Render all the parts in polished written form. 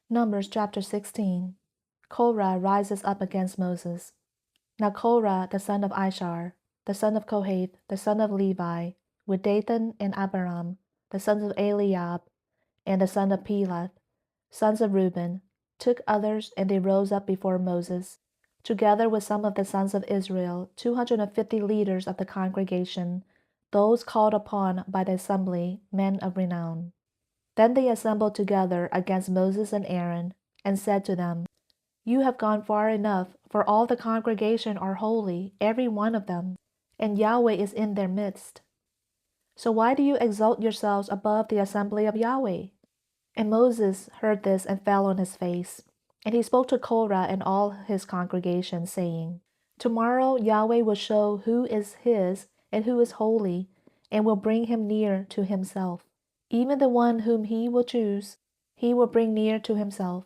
Numbers chapter 16. Korah rises up against Moses. Now Korah, the son of Ishar, the son of Kohath, the son of Levi, with Dathan and Abiram, the sons of Eliab, and the son of Peleth, sons of Reuben, took others, and they rose up before Moses, together with some of the sons of Israel, 250 leaders of the congregation, those called upon by the assembly, men of renown. Then they assembled together against Moses and Aaron, and said to them, You have gone far enough, for all the congregation are holy, every one of them, and Yahweh is in their midst. So why do you exalt yourselves above the assembly of Yahweh? And Moses heard this and fell on his face. And he spoke to Korah and all his congregation, saying, Tomorrow Yahweh will show who is his and who is holy, and will bring him near to himself. Even the one whom he will choose, he will bring near to himself.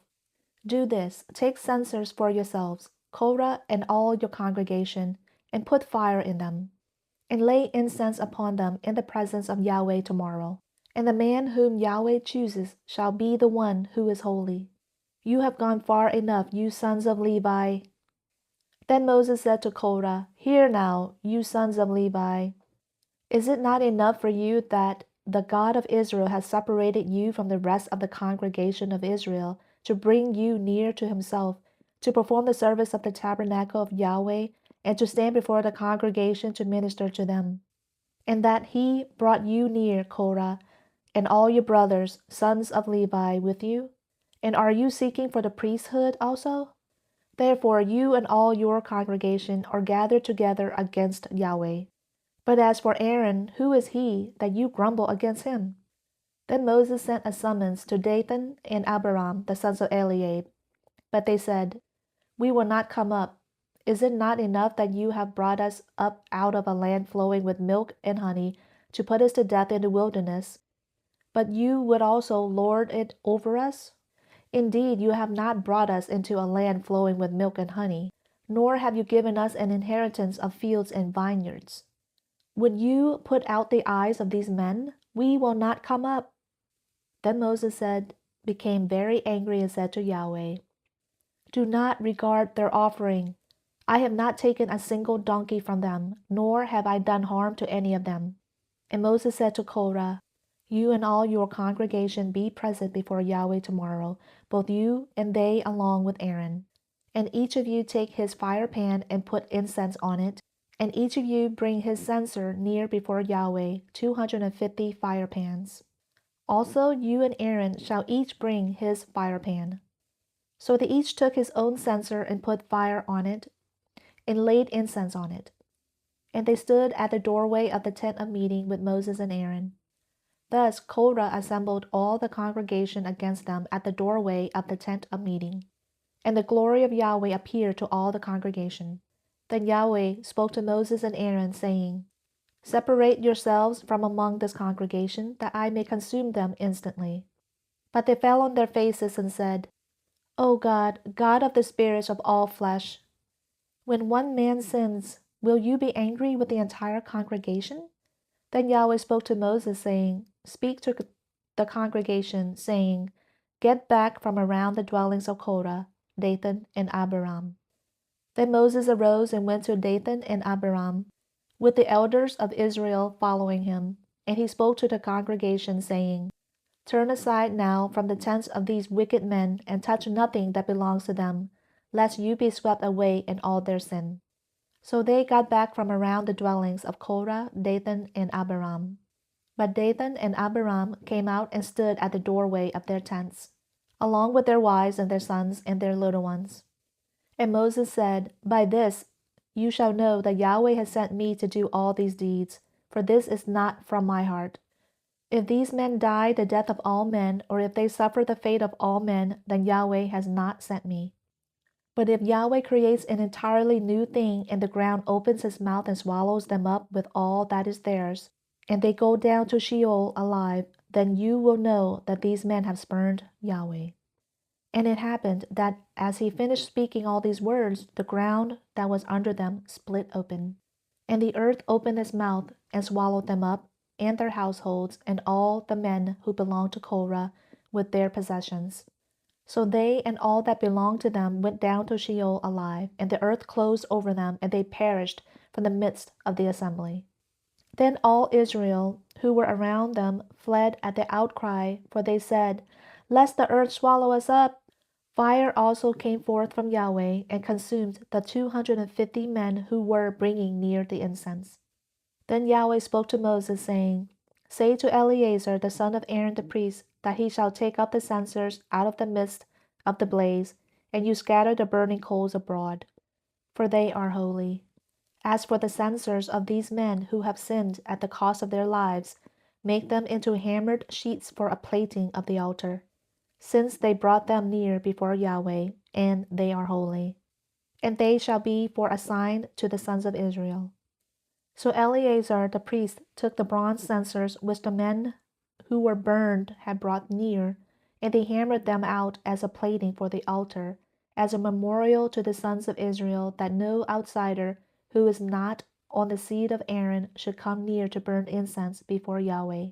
Do this, take censers for yourselves, Korah and all your congregation, and put fire in them, and lay incense upon them in the presence of Yahweh tomorrow. And the man whom Yahweh chooses shall be the one who is holy. You have gone far enough, you sons of Levi. Then Moses said to Korah, Hear now, you sons of Levi. Is it not enough for you that the God of Israel has separated you from the rest of the congregation of Israel to bring you near to himself, to perform the service of the tabernacle of Yahweh, and to stand before the congregation to minister to them? And that he brought you near, Korah, and all your brothers, sons of Levi, with you? And are you seeking for the priesthood also? Therefore you and all your congregation are gathered together against Yahweh. But as for Aaron, who is he that you grumble against him? Then Moses sent a summons to Dathan and Abiram, the sons of Eliab. But they said, We will not come up. Is it not enough that you have brought us up out of a land flowing with milk and honey to put us to death in the wilderness? But you would also lord it over us? Indeed, you have not brought us into a land flowing with milk and honey, nor have you given us an inheritance of fields and vineyards. Would you put out the eyes of these men? We will not come up. Then Moses became very angry and said to Yahweh, Do not regard their offering. I have not taken a single donkey from them, nor have I done harm to any of them. And Moses said to Korah, You and all your congregation be present before Yahweh tomorrow, both you and they along with Aaron. And each of you take his fire pan and put incense on it, and each of you bring his censer near before Yahweh, 250 fire pans. Also you and Aaron shall each bring his fire pan. So they each took his own censer and put fire on it, and laid incense on it. And they stood at the doorway of the tent of meeting with Moses and Aaron. Thus Korah assembled all the congregation against them at the doorway of the tent of meeting. And the glory of Yahweh appeared to all the congregation. Then Yahweh spoke to Moses and Aaron, saying, Separate yourselves from among this congregation, that I may consume them instantly. But they fell on their faces and said, O God, God of the spirits of all flesh, when one man sins, will you be angry with the entire congregation? Then Yahweh spoke to Moses, saying, Speak to the congregation, saying, Get back from around the dwellings of Korah, Dathan, and Abiram. Then Moses arose and went to Dathan and Abiram, with the elders of Israel following him. And he spoke to the congregation, saying, Turn aside now from the tents of these wicked men, and touch nothing that belongs to them, lest you be swept away in all their sin. So they got back from around the dwellings of Korah, Dathan, and Abiram. But Dathan and Abiram came out and stood at the doorway of their tents, along with their wives and their sons and their little ones. And Moses said, By this you shall know that Yahweh has sent me to do all these deeds, for this is not from my heart. If these men die the death of all men, or if they suffer the fate of all men, then Yahweh has not sent me. But if Yahweh creates an entirely new thing, and the ground opens its mouth and swallows them up with all that is theirs, and they go down to Sheol alive, then you will know that these men have spurned Yahweh. And it happened that as he finished speaking all these words, the ground that was under them split open, and the earth opened its mouth and swallowed them up, and their households, and all the men who belonged to Korah with their possessions. So they and all that belonged to them went down to Sheol alive, and the earth closed over them, and they perished from the midst of the assembly. Then all Israel who were around them fled at the outcry, for they said, "Lest the earth swallow us up." Fire also came forth from Yahweh and consumed the 250 men who were bringing near the incense. Then Yahweh spoke to Moses, saying, "Say to Eleazar the son of Aaron the priest that he shall take up the censers out of the midst of the blaze, and you scatter the burning coals abroad, for they are holy. As for the censers of these men who have sinned at the cost of their lives, make them into hammered sheets for a plating of the altar, since they brought them near before Yahweh, and they are holy. And they shall be for a sign to the sons of Israel." So Eleazar the priest took the bronze censers which the men who were burned had brought near, and they hammered them out as a plating for the altar, as a memorial to the sons of Israel, that no outsider who is not on the seed of Aaron should come near to burn incense before Yahweh,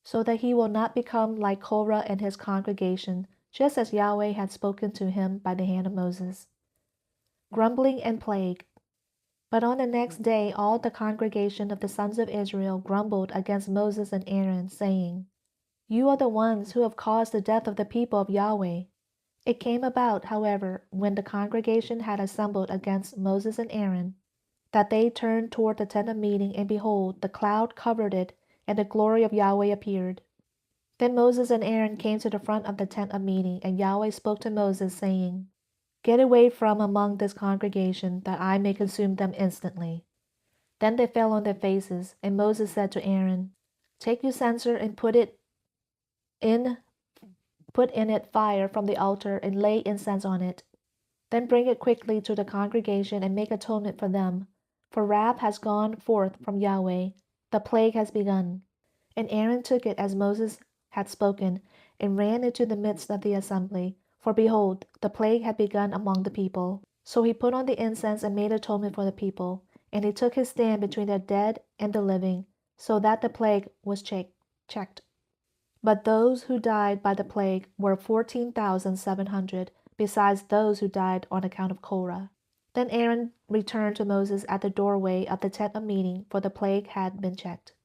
so that he will not become like Korah and his congregation, just as Yahweh had spoken to him by the hand of Moses. Grumbling and Plague. But on the next day all the congregation of the sons of Israel grumbled against Moses and Aaron, saying, "You are the ones who have caused the death of the people of Yahweh." It came about, however, when the congregation had assembled against Moses and Aaron, that they turned toward the tent of meeting, and behold, the cloud covered it, and the glory of Yahweh appeared. Then Moses and Aaron came to the front of the tent of meeting, and Yahweh spoke to Moses, saying, "Get away from among this congregation, that I may consume them instantly." Then they fell on their faces, and Moses said to Aaron, "Take your censer and put in it fire from the altar, and lay incense on it. Then bring it quickly to the congregation, and make atonement for them. For wrath has gone forth from Yahweh, the plague has begun." And Aaron took it as Moses had spoken, and ran into the midst of the assembly. For behold, the plague had begun among the people. So he put on the incense and made atonement for the people. And he took his stand between the dead and the living, so that the plague was checked. But those who died by the plague were 14,700, besides those who died on account of Korah. Then Aaron returned to Moses at the doorway of the tent of meeting, for the plague had been checked.